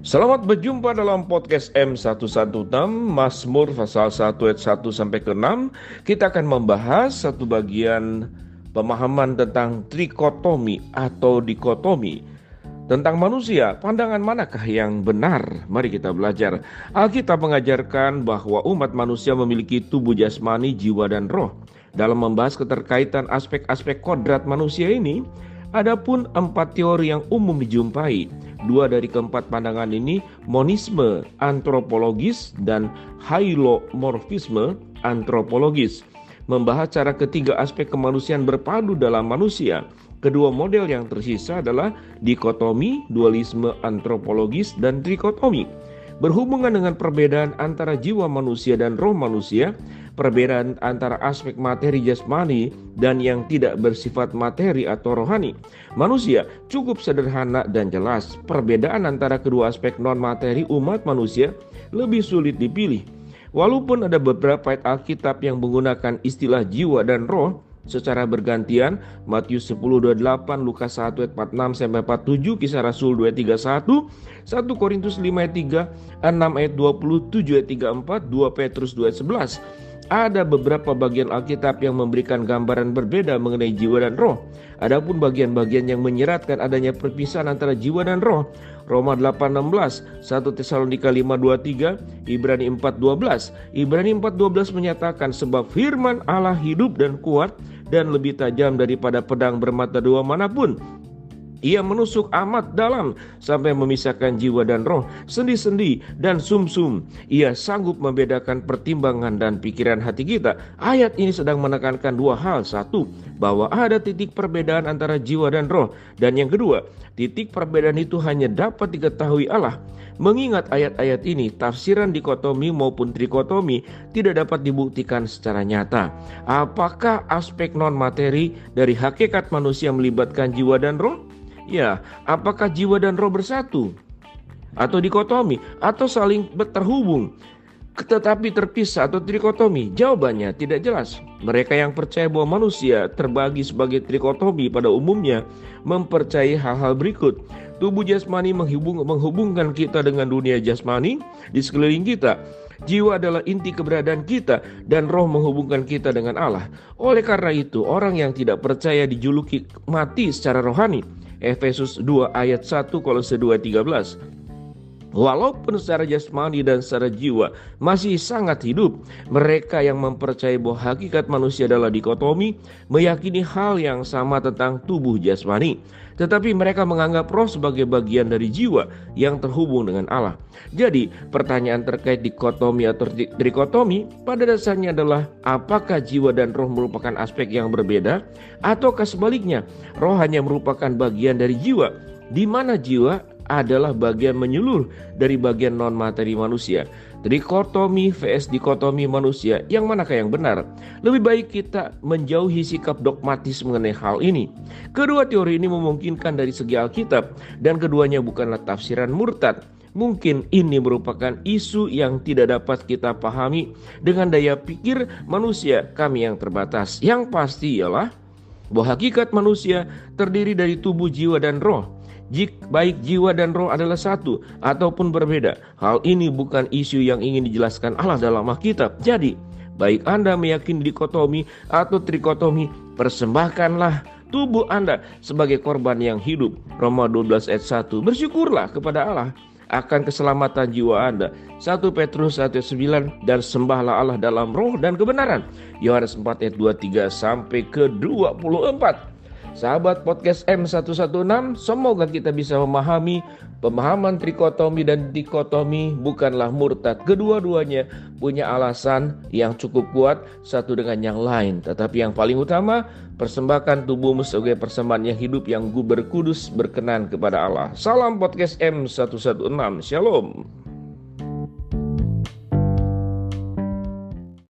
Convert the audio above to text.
Selamat berjumpa dalam podcast M116 Mazmur pasal 1 ayat 1 sampai ke 6. Kita akan membahas satu bagian pemahaman tentang trikotomi atau dikotomi. Tentang manusia, pandangan manakah yang benar? Mari kita belajar. Alkitab mengajarkan bahwa umat manusia memiliki tubuh jasmani, jiwa, dan roh. Dalam membahas keterkaitan aspek-aspek kodrat manusia ini, adapun 4 teori yang umum dijumpai. 2 dari keempat pandangan ini, monisme antropologis dan hylomorfisme antropologis, membahas cara ketiga aspek kemanusiaan berpadu dalam manusia. Kedua model yang tersisa adalah dikotomi, dualisme antropologis, dan trikotomi. Berhubungan dengan perbedaan antara jiwa manusia dan roh manusia, perbedaan antara aspek materi jasmani dan yang tidak bersifat materi atau rohani. Manusia cukup sederhana dan jelas. Perbedaan antara kedua aspek non-materi umat manusia lebih sulit dipilih. Walaupun ada beberapa ayat Alkitab yang menggunakan istilah jiwa dan roh secara bergantian, Matius 10:28, Lukas 1 ayat 46-47, Kisah Rasul 2:31, 1 Korintus 5 ayat 3, 6 ayat 27 ayat 34, 2 Petrus 2 ayat 11. Ada beberapa bagian Alkitab yang memberikan gambaran berbeda mengenai jiwa dan roh. Adapun bagian-bagian yang menyeratkan adanya perpisahan antara jiwa dan roh, Roma 8:16, 1 Tesalonika 5:23, Ibrani 4:12. Ibrani 4:12 menyatakan sebab firman Allah hidup dan kuat dan lebih tajam daripada pedang bermata dua manapun. Ia menusuk amat dalam sampai memisahkan jiwa dan roh, sendi-sendi dan sumsum. Ia sanggup membedakan pertimbangan dan pikiran hati kita. Ayat ini sedang menekankan dua hal. Satu, bahwa ada titik perbedaan antara jiwa dan roh. Dan yang kedua, titik perbedaan itu hanya dapat diketahui Allah. Mengingat ayat-ayat ini, tafsiran dikotomi maupun trikotomi tidak dapat dibuktikan secara nyata. Apakah aspek non-materi dari hakikat manusia melibatkan jiwa dan roh? Ya, apakah jiwa dan roh bersatu? Atau dikotomi? Atau saling terhubung tetapi terpisah atau trikotomi? Jawabannya tidak jelas. Mereka yang percaya bahwa manusia terbagi sebagai trikotomi pada umumnya mempercayai hal-hal berikut. Tubuh jasmani menghubungkan kita dengan dunia jasmani di sekeliling kita. Jiwa adalah inti keberadaan kita dan roh menghubungkan kita dengan Allah. Oleh karena itu, orang yang tidak percaya dijuluki mati secara rohani. Efesus 2 ayat 1, Kolose 2 ayat 13. Walaupun secara jasmani dan secara jiwa masih sangat hidup, mereka yang mempercayai bahwa hakikat manusia adalah dikotomi meyakini hal yang sama tentang tubuh jasmani. Tetapi mereka menganggap roh sebagai bagian dari jiwa yang terhubung dengan Allah. Jadi pertanyaan terkait dikotomi atau trikotomi pada dasarnya adalah apakah jiwa dan roh merupakan aspek yang berbeda, ataukah sebaliknya roh hanya merupakan bagian dari jiwa, di mana jiwa adalah bagian menyeluruh dari bagian non-materi manusia. Trikotomi vs dikotomi manusia, yang manakah yang benar? Lebih baik kita menjauhi sikap dogmatis mengenai hal ini. Kedua teori ini memungkinkan dari segi Alkitab, dan keduanya bukanlah tafsiran murtad. Mungkin ini merupakan isu yang tidak dapat kita pahami dengan daya pikir manusia kami yang terbatas. Yang pasti ialah bahwa hakikat manusia terdiri dari tubuh, jiwa, dan roh. Baik jiwa dan roh adalah satu ataupun berbeda. Hal ini bukan isu yang ingin dijelaskan Allah dalam Alkitab. Jadi, baik Anda meyakini dikotomi atau trikotomi, persembahkanlah tubuh Anda sebagai korban yang hidup. Roma 12 ayat 1. Bersyukurlah kepada Allah akan keselamatan jiwa Anda. 1 Petrus 1 ayat 9. Dan sembahlah Allah dalam roh dan kebenaran. Yohanes 4 ayat 23 sampai ke 24. Sahabat podcast M116, semoga kita bisa memahami pemahaman trikotomi dan dikotomi bukanlah murtad. Kedua-duanya punya alasan yang cukup kuat satu dengan yang lain. Tetapi yang paling utama, persembahkan tubuhmu sebagai persembahan yang hidup yang berkudus berkenan kepada Allah. Salam podcast M116, Shalom.